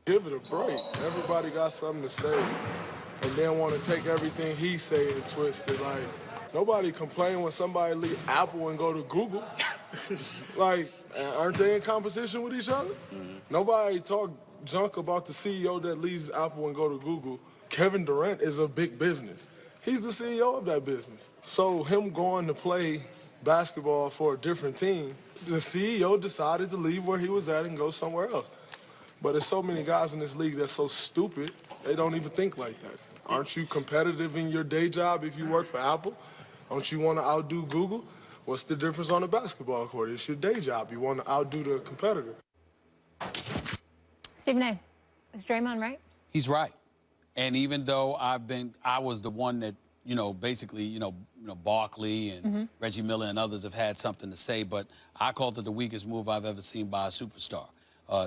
Give it a break. Everybody got something to say. And then want to take everything he say and twist it. Like, nobody complain when somebody leave Apple and go to Google. Like, aren't they in competition with each other? Nobody talk junk about the CEO that leaves Apple and go to Google. Kevin Durant is a big business. He's the CEO of that business. So him going to play basketball for a different team, the CEO decided to leave where he was at and go somewhere else. But there's so many guys in this league that's so stupid, they don't even think like that. Aren't you competitive in your day job if you work for Apple? Don't you want to outdo Google? What's the difference on the basketball court? It's your day job. You want to outdo the competitor. Stephen A., is Draymond right? He's right. And even though I was the one that, basically, Barkley and Reggie Miller and others have had something to say, but I called it the weakest move I've ever seen by a superstar.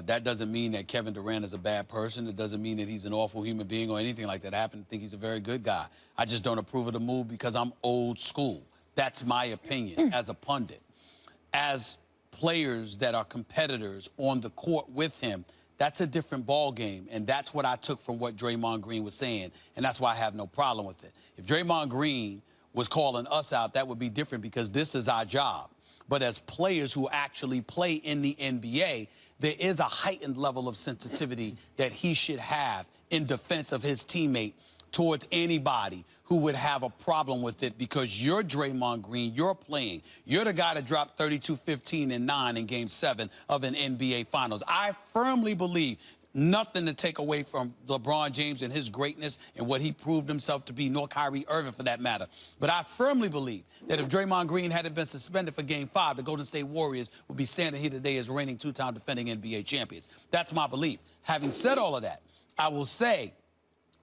That doesn't mean that Kevin Durant is a bad person. It doesn't mean that he's an awful human being or anything like that. I happen to think he's a very good guy. I just don't approve of the move because I'm old school. That's my opinion as a pundit. As players that are competitors on the court with him, that's a different ball game, and that's what I took from what Draymond Green was saying, and that's why I have no problem with it. If Draymond Green was calling us out, that would be different because this is our job. But as players who actually play in the NBA, there is a heightened level of sensitivity that he should have in defense of his teammate towards anybody who would have a problem with it because you're Draymond Green, you're playing. You're the guy that dropped 32, 15, and 9 in Game 7 of an NBA Finals. I firmly believe nothing to take away from LeBron James and his greatness and what he proved himself to be, nor Kyrie Irving for that matter. But I firmly believe that if Draymond Green hadn't been suspended for Game 5, the Golden State Warriors would be standing here today as reigning two-time defending NBA champions. That's my belief. Having said all of that, I will say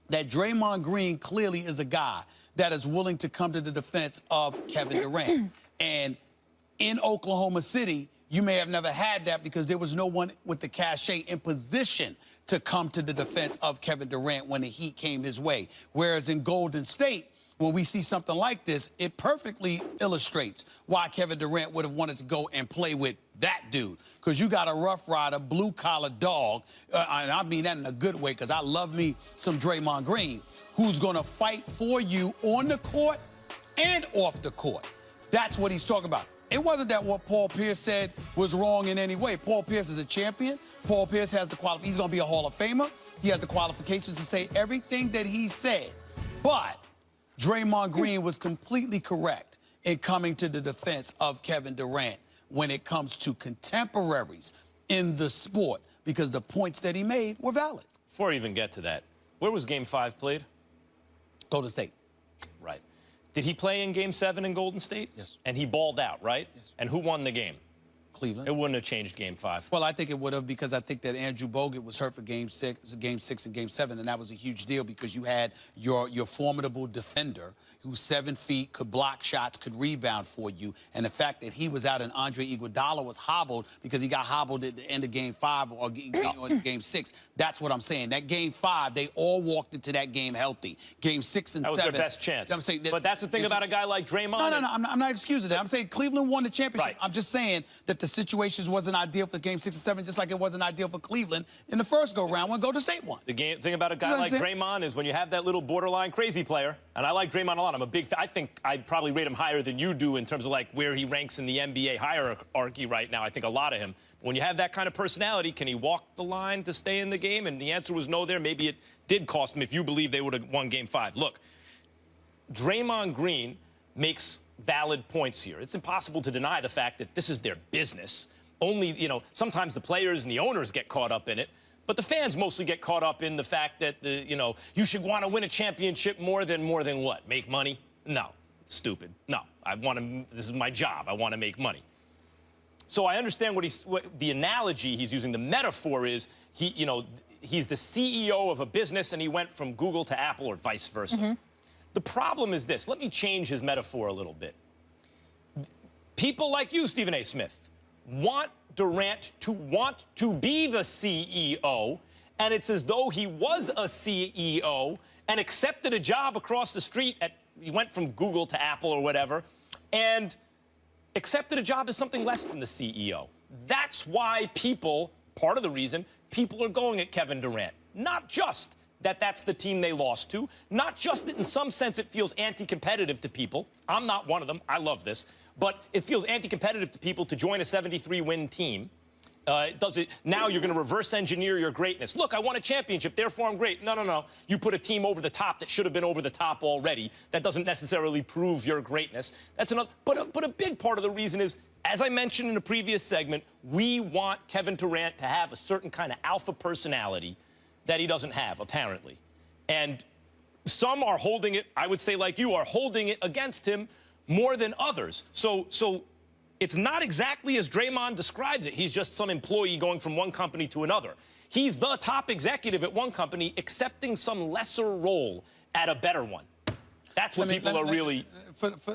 that Draymond Green clearly is a guy that is willing to come to the defense of Kevin Durant. And in Oklahoma City, you may have never had that because there was no one with the cachet in position to come to the defense of Kevin Durant when the heat came his way. Whereas in Golden State, when we see something like this, it perfectly illustrates why Kevin Durant would have wanted to go and play with that dude. Because you got a Rough Rider, blue-collar dog, and I mean that in a good way because I love me some Draymond Green, who's going to fight for you on the court and off the court. That's what he's talking about. It wasn't that what Paul Pierce said was wrong in any way. Paul Pierce is a champion. Paul Pierce has the he's going to be a Hall of Famer. He has the qualifications to say everything that he said. But Draymond Green was completely correct in coming to the defense of Kevin Durant when it comes to contemporaries in the sport because the points that he made were valid. Before I even get to that, where was Game 5 played? Golden State. Right. Did he play in Game 7 in Golden State? Yes. And he balled out, right? Yes. And who won the game? Cleveland. It wouldn't have changed Game 5. Well, I think it would have because I think that Andrew Bogut was hurt for Game 6 and Game 7, and that was a huge deal because you had your formidable defender who's 7 feet, could block shots, could rebound for you, and the fact that he was out and Andre Iguodala was hobbled because he got hobbled at the end of Game 5 or Game 6. That's what I'm saying. That Game 5, they all walked into that game healthy. Game 6 and 7. That was their best chance. I'm saying but that's the thing about a guy like Draymond. No, I'm not excusing that. I'm saying Cleveland won the championship. Right. I'm just saying that the situations wasn't ideal for Game 6 and 7, just like it wasn't ideal for Cleveland in the first go-round when Golden State won. The thing about a guy like Draymond is when you have that little borderline crazy player, and I like Draymond a lot. I'm a big fan. I think I'd probably rate him higher than you do in terms of like where he ranks in the NBA hierarchy right now. I think a lot of him. When you have that kind of personality, can he walk the line to stay in the game? And the answer was no there. Maybe it did cost him if you believe they would have won Game 5. Look, Draymond Green makes valid points here. It's impossible to deny the fact that this is their business. Only, sometimes the players and the owners get caught up in it, but the fans mostly get caught up in the fact that, you should want to win a championship more than what? Make money? No, stupid. No, this is my job. I want to make money. So I understand what the analogy he's using, the metaphor is, he's the CEO of a business and he went from Google to Apple or vice versa. The problem is this. Let me change his metaphor a little bit. People like you, Stephen A. Smith, want Durant to want to be the CEO, and it's as though he was a CEO and accepted a job across the street he went from Google to Apple or whatever, and accepted a job as something less than the CEO. That's why part of the reason people are going at Kevin Durant. Not just that that's the team they lost to, not just that in some sense it feels anti-competitive to people. I'm not one of them. I love this. But it feels anti-competitive to people to join a 73-win team. Now you're going to reverse engineer your greatness. Look, I won a championship, therefore I'm great. No, no, no. You put a team over the top that should have been over the top already. That doesn't necessarily prove your greatness. That's another. But a big part of the reason is, as I mentioned in a previous segment, we want Kevin Durant to have a certain kind of alpha personality that he doesn't have, apparently. And some are holding it, I would say like you are, holding it against him more than others. So it's not exactly as Draymond describes it. He's just some employee going from one company to another. He's the top executive at one company accepting some lesser role at a better one. That's what people are really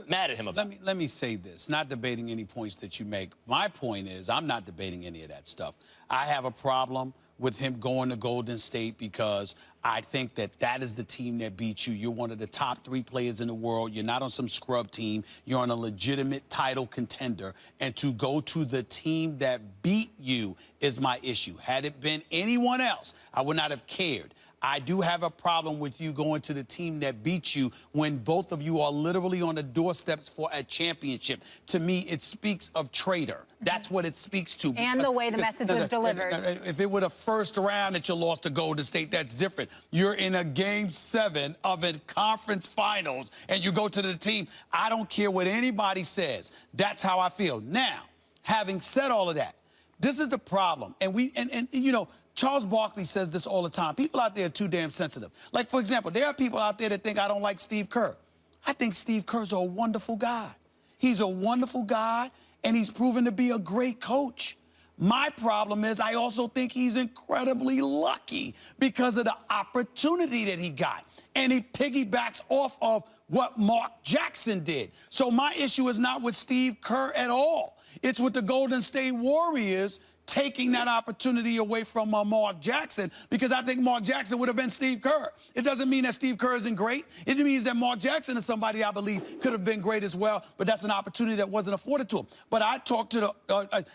mad at him about. Let me say this, not debating any points that you make. My point is I'm not debating any of that stuff. I have a problem with him going to Golden State because I think that is the team that beat you. You're one of the top 3 players in the world. You're not on some scrub team. You're on a legitimate title contender. And to go to the team that beat you is my issue. Had it been anyone else, I would not have cared. I do have a problem with you going to the team that beat you when both of you are literally on the doorsteps for a championship. To me, it speaks of traitor. That's what it speaks to. And the way the message was delivered. If it were the first round that you lost to Golden State, that's different. You're in a Game 7 of a conference finals, and you go to the team. I don't care what anybody says. That's how I feel. Now, having said all of that, this is the problem. And you know, Charles Barkley says this all the time. People out there are too damn sensitive. Like, for example, there are people out there that think I don't like Steve Kerr. I think Steve Kerr's a wonderful guy. He's a wonderful guy, and he's proven to be a great coach. My problem is I also think he's incredibly lucky because of the opportunity that he got. And he piggybacks off of what Mark Jackson did. So my issue is not with Steve Kerr at all. It's with the Golden State Warriors taking that opportunity away from Mark Jackson, because I think Mark Jackson would have been Steve Kerr. It doesn't mean that Steve Kerr isn't great. It means that Mark Jackson is somebody I believe could have been great as well, but that's an opportunity that wasn't afforded to him. But I talked to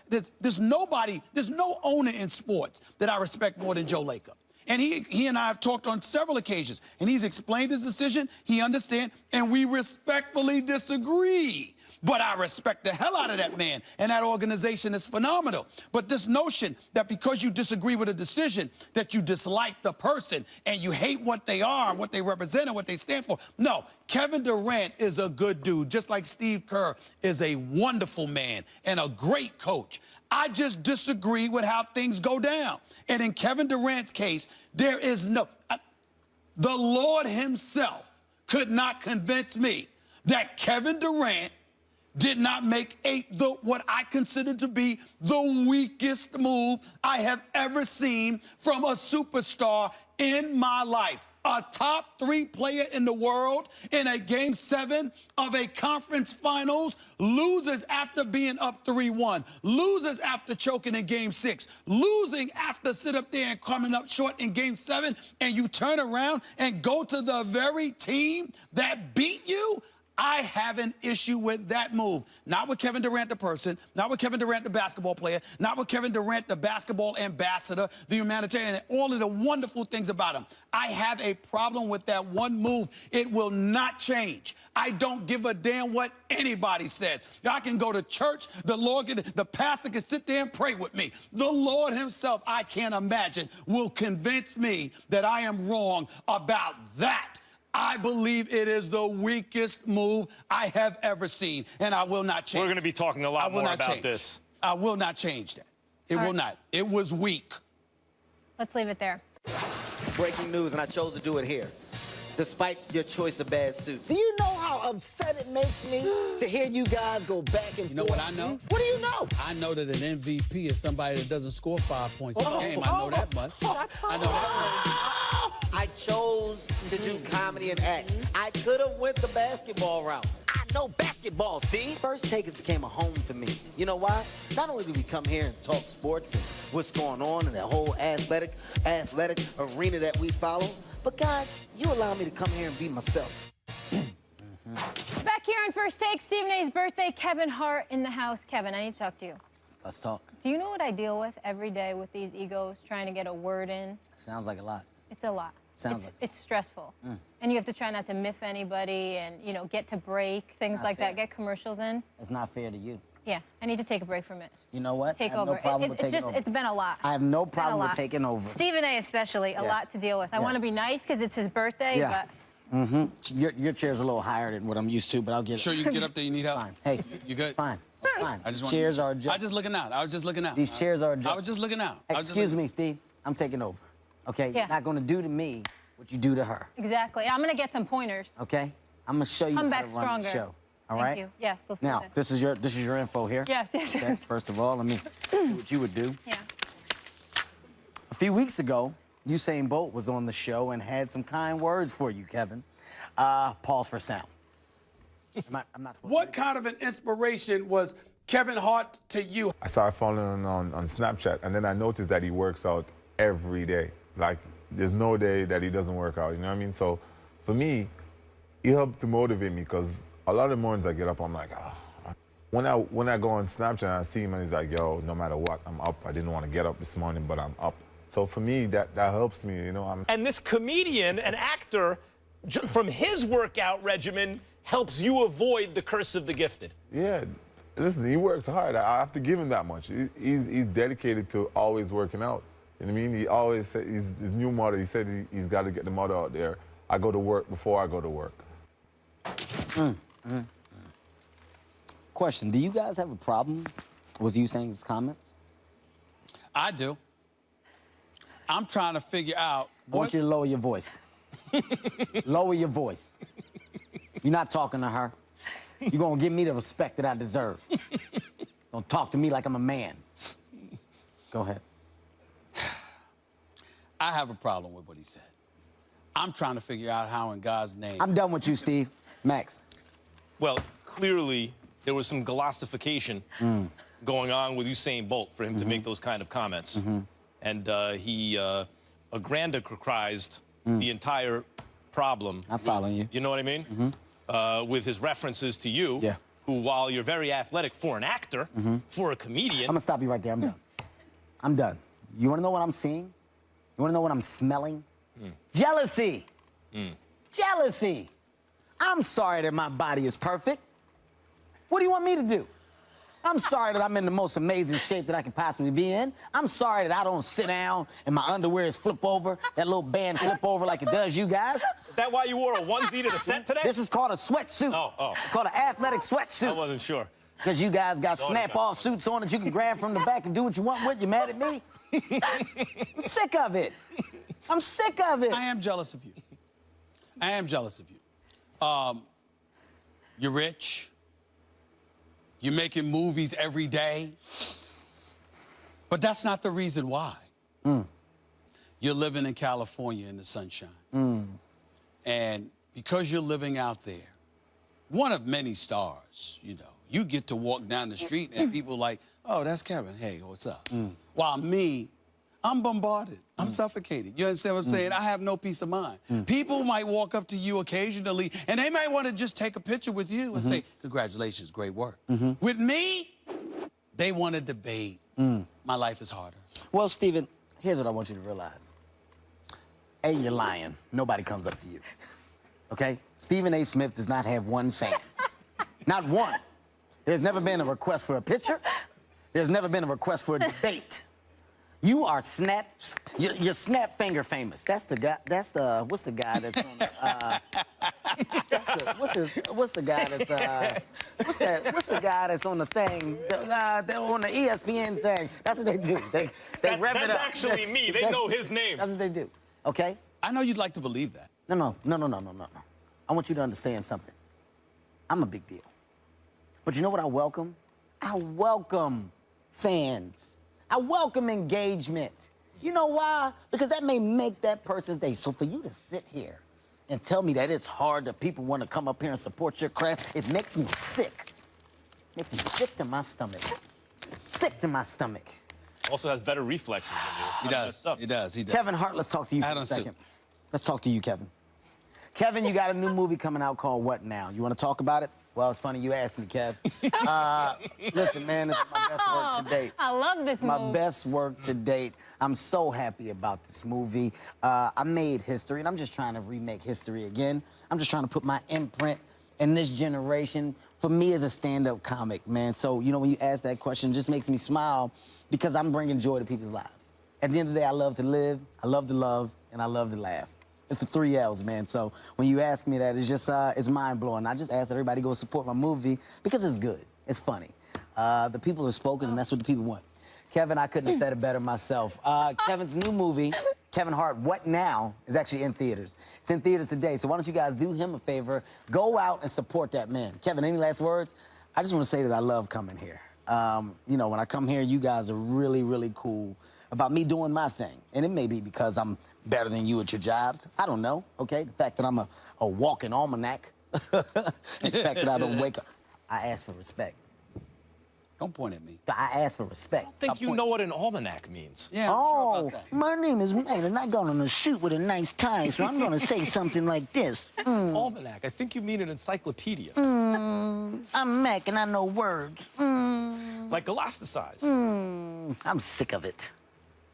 there's no owner in sports that I respect more than Joe Lacob. And he and I have talked on several occasions, and he's explained his decision, he understands, and we respectfully disagree. But I respect the hell out of that man, and that organization is phenomenal. But this notion that because you disagree with a decision, that you dislike the person and you hate what they are, what they represent, and what they stand for. No, Kevin Durant is a good dude, just like Steve Kerr is a wonderful man and a great coach. I just disagree with how things go down. And in Kevin Durant's case, there is no... the Lord himself could not convince me that Kevin Durant did not make what I consider to be the weakest move I have ever seen from a superstar in my life. A top 3 player in the world in a Game 7 of a conference finals, loses after being up 3-1, loses after choking in Game 6, losing after sit up there and coming up short in Game 7, and you turn around and go to the very team that beat you? I have an issue with that move. Not with Kevin Durant, the person, not with Kevin Durant, the basketball player, not with Kevin Durant, the basketball ambassador, the humanitarian, and all of the wonderful things about him. I have a problem with that one move. It will not change. I don't give a damn what anybody says. I can go to church, the pastor can sit there and pray with me. The Lord himself, I can't imagine, will convince me that I am wrong about that. I believe it is the weakest move I have ever seen, and I will not change. We're going to be talking a lot more about this. I will not change that. It will not. It was weak. Let's leave it there. Breaking news, and I chose to do it here, despite your choice of bad suits. Do you know how upset it makes me to hear you guys go back and forth? You know what I know? What do you know? I know that an MVP is somebody that doesn't score 5 points in a game. I know that much. I know that much. I chose to do comedy and act. I could have went the basketball route. I know basketball, Steve. First Takers became a home for me. You know why? Not only do we come here and talk sports and what's going on in the whole athletic arena that we follow, but guys, you allow me to come here and be myself. Back here on First Take, Stephen A's birthday, Kevin Hart in the house. Kevin, I need to talk to you. Let's talk. Do you know what I deal with every day with these egos trying to get a word in? Sounds like a lot. It's a lot. Sounds like it's stressful. And you have to try not to miff anybody and, you know, get to break, things not like fair. that, get commercials in. It's not fair to you. Yeah, I need to take a break from it. You know what? Take I have over. no problem with it's taking just, over. it's been a lot. I have no It's been a problem with lot. taking over. Stephen A. especially, a Yeah. lot to deal with. I Yeah. want to be nice because it's his birthday, Yeah. but Your chair's a little higher than what I'm used to, but I'll get it. Sure you can get up there? You need help? Fine. Hey, You good? It's fine. It's fine. I just want chairs are I was just looking out. I was just looking out. These chairs are I adjustable. was just looking out. I was just Excuse looking- me, Steve. I'm taking over. Okay? Yeah. You're not going to do to me what you do to her. exactly. I'm going to get some pointers. Okay? I'm going to show you Come how back to run stronger. the show. All Thank right? you. Yes, let's Now, do this. this is your info here. Yes, yes, Okay? yes. First of all, let me do what you would do. Yeah. A few weeks ago, Usain Bolt was on the show and had some kind words for you, Kevin. Pause for sound. I'm not supposed What to. kind of an inspiration was Kevin Hart to you? I started following on Snapchat, and then I noticed that he works out every day. Like, there's no day that he doesn't work out, you know what I mean? So, for me, he helped to motivate me, because a lot of the mornings I get up, I'm like, ah. When I go on Snapchat and I see him and he's like, yo, no matter what, I'm up. I didn't want to get up this morning, but I'm up. So for me, that helps me, you know. And this comedian, an actor, from his workout regimen, helps you avoid the curse of the gifted. Yeah, listen, he works hard. I have to give him that much. He's dedicated to always working out. You know what I mean? He always said, his new motto, he said he's got to get the motto out there. I go to work before I go to work. Question, do you guys have a problem with Usain's comments? I do. I'm trying to figure out I want you to lower your voice. Lower your voice. You're not talking to her. You're going to give me the respect that I deserve. Don't talk to me like I'm a man. Go ahead. I have a problem with what he said. I'm trying to figure out how in God's name. I'm done with you, Steve. Max. Well, clearly, there was some glossification going on with Usain Bolt for him to make those kind of comments. And he aggrandized the entire problem. I'm following you. You know what I mean? With his references to you, Yeah. who, while you're very athletic for an actor, for a comedian, I'm going to stop you right there. I'm done. I'm done. You want to know what I'm seeing? You want to know what I'm smelling? Jealousy. Jealousy. I'm sorry that my body is perfect. What do you want me to do? I'm sorry that I'm in the most amazing shape that I could possibly be in. I'm sorry that I don't sit down and my underwear is flip over, that little band flip over like it does you guys. is that why you wore a onesie to the set today? This is called a sweatsuit. Oh. It's called an athletic I sweatsuit. wasn't sure. Because you guys got No, snap-off suits on that you can grab from the back and do what you want with. You mad at me? I'm sick of it. I'm sick of it. I am jealous of you. I am jealous of you. You're rich. You're making movies every day. But that's not the reason why. You're living in California in the sunshine. And because you're living out there, one of many stars, you know, you get to walk down the street and people like, oh, that's Kevin. Hey, what's up? While me, I'm bombarded. I'm suffocated. You understand what I'm saying? I have no peace of mind. People might walk up to you occasionally, and they might want to just take a picture with you and say, congratulations, great work. With me, they want to debate. My life is harder. Well, Stephen, here's what I want you to realize. A, you're lying. Nobody comes up to you. Okay? Stephen A. Smith does not have one fan. Not one. There's never been a request for a picture. There's never been a request for a debate. You are you're snap finger famous. That's the guy, what's the guy that's on the, what's the guy that's, what's the guy that's on the thing, they're on the ESPN thing. That's what they do. They rev it That's up. actually me. They know his name. That's what they do, okay? I know you'd like to believe that. No. I want you to understand something. I'm a big deal. But you know what I welcome? I welcome fans. I welcome engagement. You know why? Because that may make that person's day. So for you to sit here and tell me that it's hard that people want to come up here and support your craft, it makes me sick. Makes me sick to my stomach. Sick to my stomach. Also has better reflexes than you. He does. Kevin Hart, let's talk to you for a Adam second. Sue. Let's talk to you, Kevin. Kevin, you got a new movie coming out called What Now? You want to talk about it? Well, it's funny you asked me, Kev. Listen, man, this is my best work to date. I love this My movie. best work to date. I'm so happy about this movie. I made history, and I'm just trying to remake history again. I'm just trying to put my imprint in this generation. For me as a stand-up comic, man. So, you know, when you ask that question, it just makes me smile because I'm bringing joy to people's lives. At the end of the day, I love to live, I love to love, and I love to laugh. It's the 3 L's, man. So when you ask me that, it's just, it's mind-blowing. I just ask that everybody go support my movie because it's good. It's funny. The people have spoken, and that's what the people want. Kevin, I couldn't have said it better myself. Kevin's new movie, Kevin Hart, What Now, is actually in theaters. It's in theaters today, so why don't you guys do him a favor, go out and support that man. Kevin, any last words? I just want to say that I love coming here. You know, when I come here, you guys are really, really cool about me doing my thing. And it may be because I'm better than you at your jobs. I don't know, okay? The fact that I'm a walking almanac. The fact that I don't wake up. I ask for respect. Don't point at me. I ask for respect. I think you know what an almanac means. Yeah, I'm sure about that. My name is Mac, and I got on a suit with a nice tie, so I'm gonna say something like this. Almanac. I think you mean an encyclopedia. I'm Mac, and I know words. Like elasticized. I'm sick of it.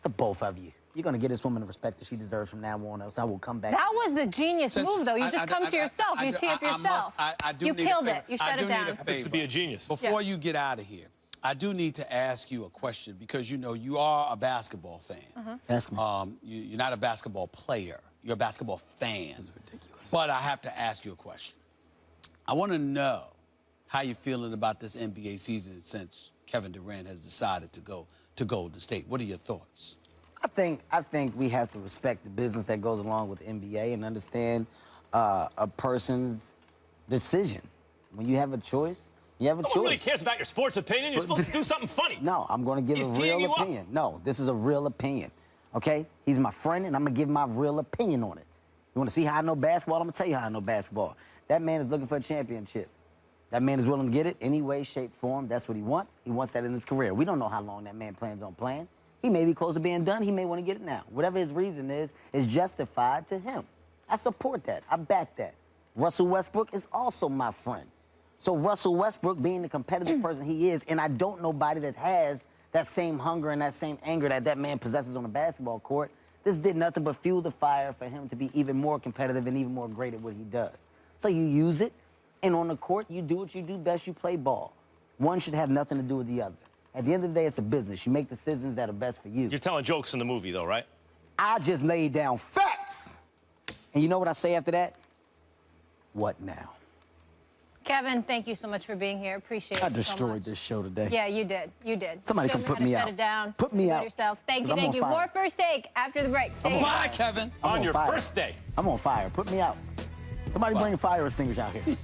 The both of you. You're gonna give this woman the respect that she deserves from now on, else I will come back. That was the genius Since move, though. You just come to yourself. You tee up yourself. I do You need a killed favor. it. You I shut do it need down. a Happens to favor. be a genius. Before you get out of here, I do need to ask you a question because, you know, you are a basketball fan. Ask me. You're not a basketball player. You're a basketball fan. This is ridiculous. But I have to ask you a question. I want to know how you're feeling about this NBA season since Kevin Durant has decided to go to Golden State. What are your thoughts? I think we have to respect the business that goes along with the NBA and understand a person's decision. When you have a choice, you have a No choice. one really cares about your sports opinion. You're supposed to do something funny. No, I'm going to give He's a teeing real you up. opinion. No, this is a real opinion, okay? He's my friend, and I'm going to give my real opinion on it. You want to see how I know basketball? I'm going to tell you how I know basketball. That man is looking for a championship. That man is willing to get it any way, shape, form. That's what he wants. He wants that in his career. We don't know how long that man plans on playing. He may be close to being done. He may want to get it now. Whatever his reason is justified to him. I support that. I back that. Russell Westbrook is also my friend. So Russell Westbrook, being the competitive person he is, and I don't know nobody that has that same hunger and that same anger that that man possesses on the basketball court, this did nothing but fuel the fire for him to be even more competitive and even more great at what he does. So you use it, and on the court, you do what you do best, you play ball. One should have nothing to do with the other. At the end of the day, it's a business. You make decisions that are best for you. You're telling jokes in the movie, though, right? I just laid down facts. And you know what I say after that? What now? Kevin, thank you so much for being here. Appreciate it. I destroyed this show today. Yeah, you did. You did. Somebody Show come me put how to me shut out. it down. Put me You out. Yourself. Thank you, 'Cause I'm thank you. on fire. More First Take after the break. Stay Bye, here. Kevin. I'm On on your fire. birthday. I'm on fire. Put me out. Somebody bring a fire extinguisher out here.